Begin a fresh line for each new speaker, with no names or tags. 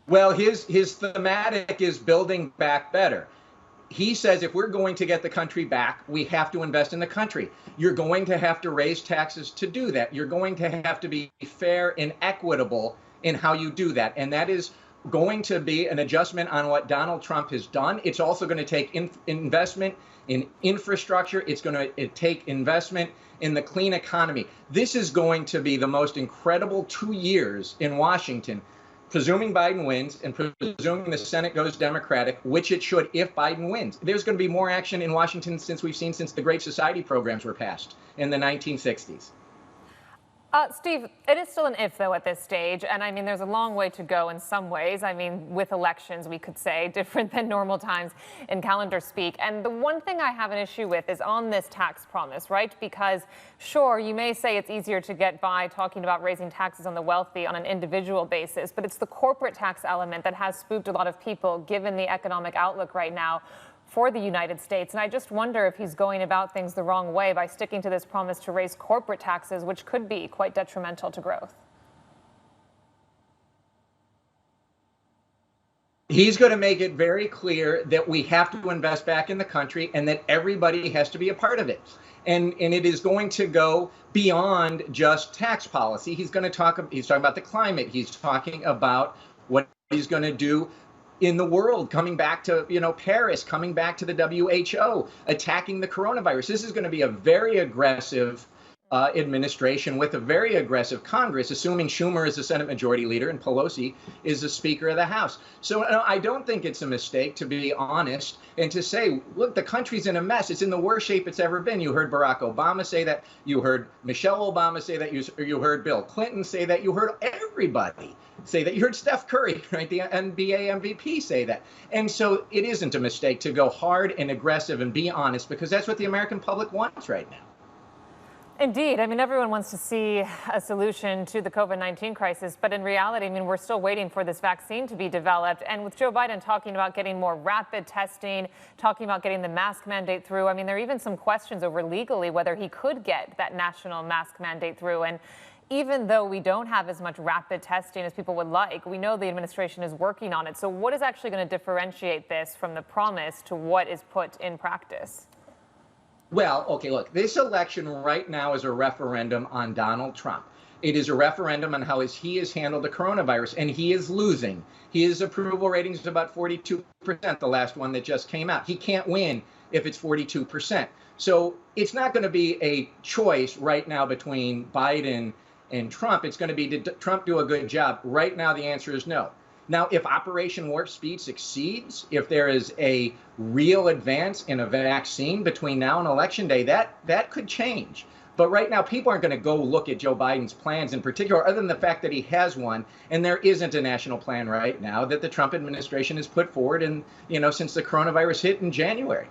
Well, his thematic is building back better. He says if we're going to get the country back, we have to invest in the country. You're going to have to raise taxes to do that. You're going to have to be fair and equitable in how you do that. And that is going to be an adjustment on what Donald Trump has done. It's also going to take investment in infrastructure. It's going to take investment in the clean economy. This is going to be the most incredible 2 years in Washington, presuming Biden wins and presuming the Senate goes Democratic, which it should if Biden wins. There's going to be more action in Washington since the Great Society programs were passed in the 1960s.
Steve, it is still an if, though, at this stage. And I mean, there's a long way to go in some ways. I mean, with elections, we could say, different than normal times in calendar speak. And the one thing I have an issue with is on this tax promise, right? Because, sure, you may say it's easier to get by talking about raising taxes on the wealthy on an individual basis, but it's the corporate tax element that has spooked a lot of people, given the economic outlook right now for the United States. And I just wonder if he's going about things the wrong way by sticking to this promise to raise corporate taxes, which could be quite detrimental to growth.
He's going to make it very clear that we have to invest back in the country and that everybody has to be a part of it. And it is going to go beyond just tax policy. He's talking about the climate. He's talking about what he's going to do in the world, coming back to, Paris, coming back to the WHO, attacking the coronavirus. This is going to be a very aggressive administration with a very aggressive Congress, assuming Schumer is the Senate Majority Leader and Pelosi is the Speaker of the House. So I don't think it's a mistake, to be honest, and to say, look, the country's in a mess. It's in the worst shape it's ever been. You heard Barack Obama say that. You heard Michelle Obama say that. You heard Bill Clinton say that. You heard everybody say that. You heard Steph Curry, right, the NBA MVP, say that. And so it isn't a mistake to go hard and aggressive and be honest, because that's what the American public wants right now.
Indeed. I mean, everyone wants to see a solution to the COVID-19 crisis. But in reality, I mean, we're still waiting for this vaccine to be developed. And with Joe Biden talking about getting more rapid testing, talking about getting the mask mandate through, I mean, there are even some questions over legally whether he could get that national mask mandate through. And even though we don't have as much rapid testing as people would like, we know the administration is working on it. So what is actually going to differentiate this from the promise to what is put in practice?
Well, okay, look, this election right now is a referendum on Donald Trump. It is a referendum on how he has handled the coronavirus, and he is losing. His approval rating is about 42%, the last one that just came out. He can't win if it's 42%. So it's not going to be a choice right now between Biden and Trump. It's going to be, did Trump do a good job? Right now, the answer is no. Now, if Operation Warp Speed succeeds, if there is a real advance in a vaccine between now and Election Day, that could change. But right now, people aren't going to go look at Joe Biden's plans in particular, other than the fact that he has one. And there isn't a national plan right now that the Trump administration has put forward, and since the coronavirus hit in January.